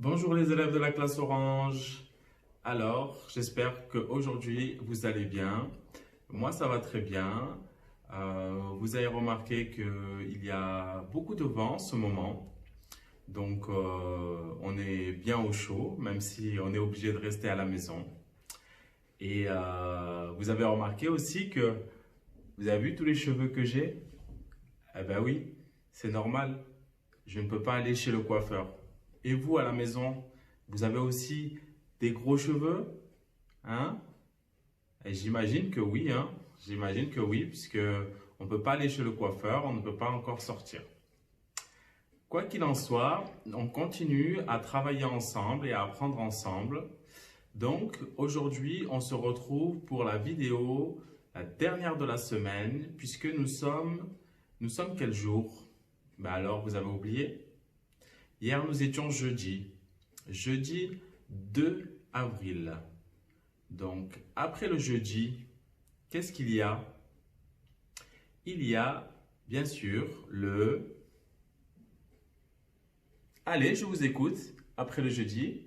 Bonjour les élèves de la classe Orange. Alors, j'espère qu'aujourd'hui vous allez bien. Moi, ça va très bien. Vous avez remarqué qu'il y a beaucoup de vent en ce moment. Donc, on est bien au chaud, même si on est obligé de rester à la maison. Et vous avez remarqué aussi que vous avez vu tous les cheveux que j'ai? Eh ben oui, c'est normal. Je ne peux pas aller chez le coiffeur. Et vous, à la maison, vous avez aussi des gros cheveux? Hein? Et j'imagine que oui, hein? J'imagine que oui, puisque on ne peut pas aller chez le coiffeur, on ne peut pas encore sortir. Quoi qu'il en soit, on continue à travailler ensemble et à apprendre ensemble. Donc, aujourd'hui, on se retrouve pour la vidéo, la dernière de la semaine, puisque nous sommes quel jour? Ben alors, vous avez oublié? Hier, nous étions jeudi 2 avril. Donc, après le jeudi, qu'est-ce qu'il y a? Il y a, bien sûr, le... Allez, je vous écoute. Après le jeudi.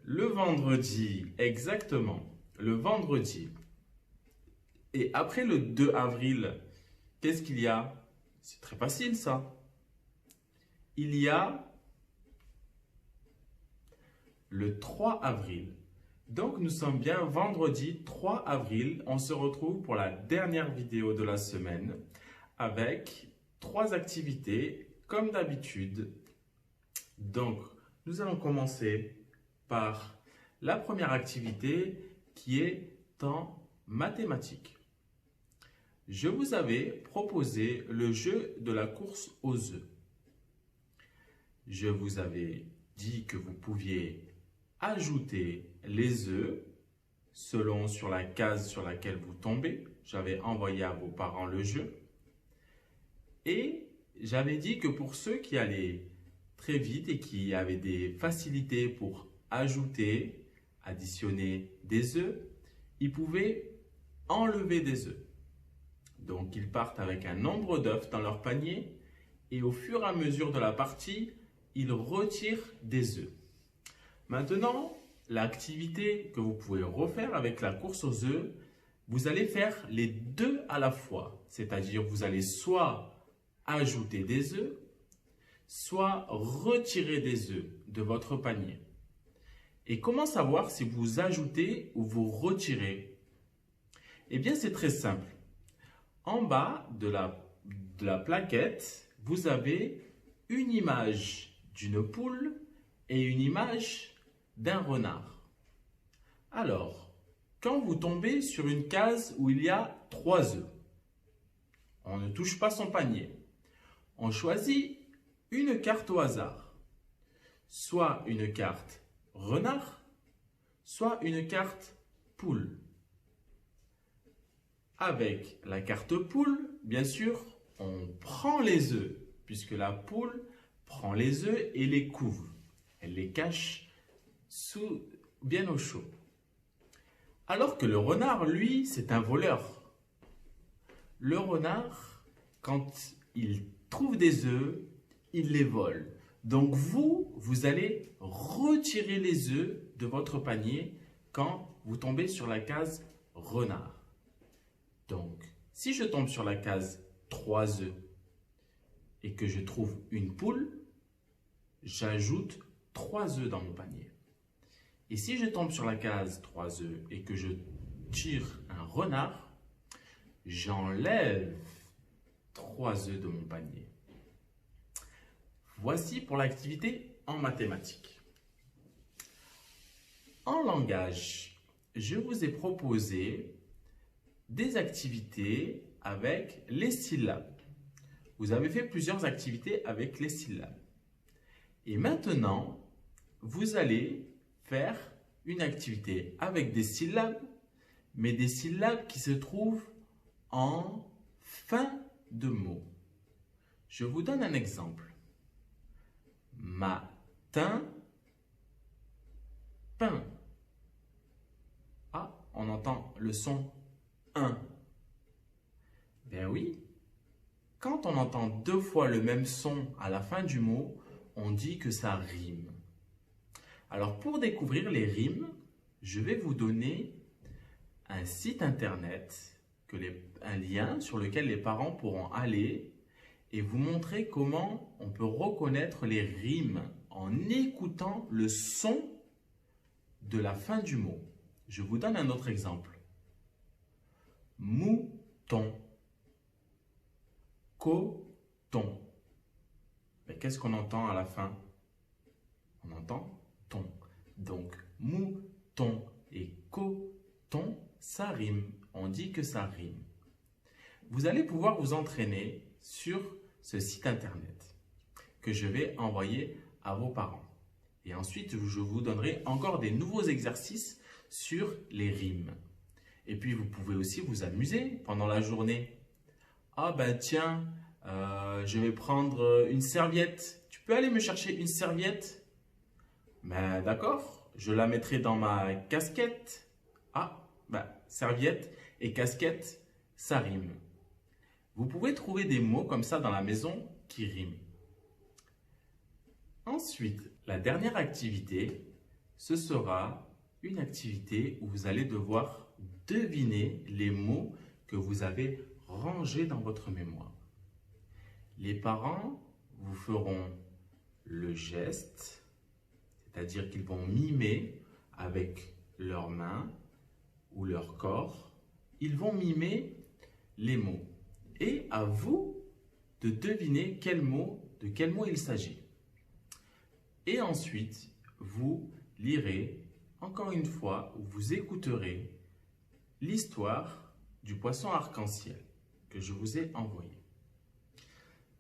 Le vendredi, exactement. Le vendredi. Et après le 2 avril, qu'est-ce qu'il y a? C'est très facile, ça. Il y a le 3 avril. Donc, nous sommes bien vendredi 3 avril. On se retrouve pour la dernière vidéo de la semaine avec 3 activités comme d'habitude. Donc, nous allons commencer par la première activité qui est en mathématiques. Je vous avais proposé le jeu de la course aux œufs. Je vous avais dit que vous pouviez ajouter les œufs selon sur la case sur laquelle vous tombez. J'avais envoyé à vos parents le jeu. Et j'avais dit que pour ceux qui allaient très vite et qui avaient des facilités pour ajouter, additionner des œufs, ils pouvaient enlever des œufs. Donc ils partent avec un nombre d'œufs dans leur panier et au fur et à mesure de la partie, ils retirent des œufs. Maintenant, l'activité que vous pouvez refaire avec la course aux œufs, vous allez faire les deux à la fois. C'est-à-dire, vous allez soit ajouter des œufs, soit retirer des œufs de votre panier. Et comment savoir si vous ajoutez ou vous retirez? Eh bien, c'est très simple. En bas de la plaquette, vous avez une image d'une poule et une image d'un renard. Alors, quand vous tombez sur une case où il y a 3 œufs, on ne touche pas son panier. On choisit une carte au hasard. Soit une carte renard, soit une carte poule. Avec la carte poule, bien sûr, on prend les œufs, puisque la poule prend les œufs et les couvre. Elle les cache bien au chaud. Alors que le renard, lui, c'est un voleur. Le renard, quand il trouve des œufs, il les vole. Donc vous allez retirer les œufs de votre panier quand vous tombez sur la case renard. Donc, si je tombe sur la case 3 œufs et que je trouve une poule, j'ajoute 3 œufs dans mon panier. Et si je tombe sur la case 3 œufs et que je tire un renard, j'enlève 3 œufs de mon panier. Voici pour l'activité en mathématiques. En langage, je vous ai proposé des activités avec les syllabes. Vous avez fait plusieurs activités avec les syllabes. Et maintenant, vous allez faire une activité avec des syllabes, mais des syllabes qui se trouvent en fin de mot. Je vous donne un exemple. Matin, pain. Ah, on entend le son 1. Ben oui, quand on entend 2 fois le même son à la fin du mot, on dit que ça rime. Alors pour découvrir les rimes, je vais vous donner un site internet, un lien sur lequel les parents pourront aller et vous montrer comment on peut reconnaître les rimes en écoutant le son de la fin du mot. Je vous donne un autre exemple. Mouton, coton. Mais qu'est-ce qu'on entend à la fin? On entend ton. Donc, mouton et coton, ça rime. On dit que ça rime. Vous allez pouvoir vous entraîner sur ce site internet que je vais envoyer à vos parents. Et ensuite, je vous donnerai encore des nouveaux exercices sur les rimes. Et puis, vous pouvez aussi vous amuser pendant la journée. Ah ben tiens, je vais prendre une serviette. Tu peux aller me chercher une serviette? Ben d'accord, je la mettrai dans ma casquette. Ah, ben serviette et casquette, ça rime. Vous pouvez trouver des mots comme ça dans la maison qui riment. Ensuite, la dernière activité, ce sera une activité où vous allez devoir deviner les mots que vous avez rangés dans votre mémoire. Les parents vous feront le geste, c'est-à-dire qu'ils vont mimer avec leurs mains ou leur corps. Ils vont mimer les mots. Et à vous de deviner de quel mot il s'agit. Et ensuite, vous lirez, encore une fois, vous écouterez l'histoire du poisson arc-en-ciel que je vous ai envoyé.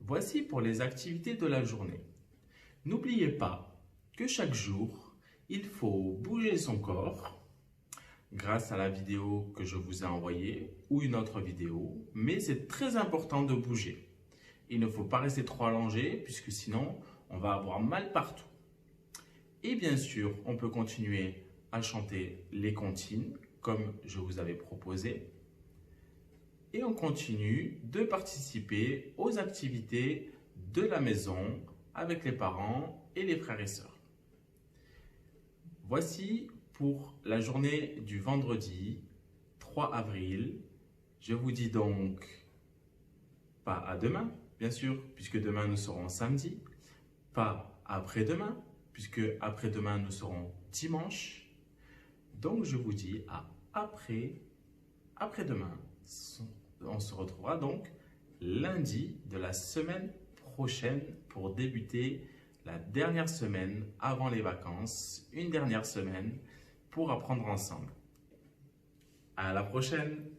Voici pour les activités de la journée. N'oubliez pas que chaque jour, il faut bouger son corps grâce à la vidéo que je vous ai envoyée ou une autre vidéo, mais c'est très important de bouger. Il ne faut pas rester trop allongé puisque sinon, on va avoir mal partout. Et bien sûr, on peut continuer à chanter les comptines comme je vous avais proposé. Et on continue de participer aux activités de la maison avec les parents et les frères et sœurs. Voici pour la journée du vendredi 3 avril. Je vous dis donc pas à demain, bien sûr, puisque demain nous serons samedi. Pas après-demain, puisque après-demain nous serons dimanche. Donc je vous dis à après-demain. On se retrouvera donc lundi de la semaine prochaine pour débuter la dernière semaine avant les vacances, une dernière semaine pour apprendre ensemble. À la prochaine!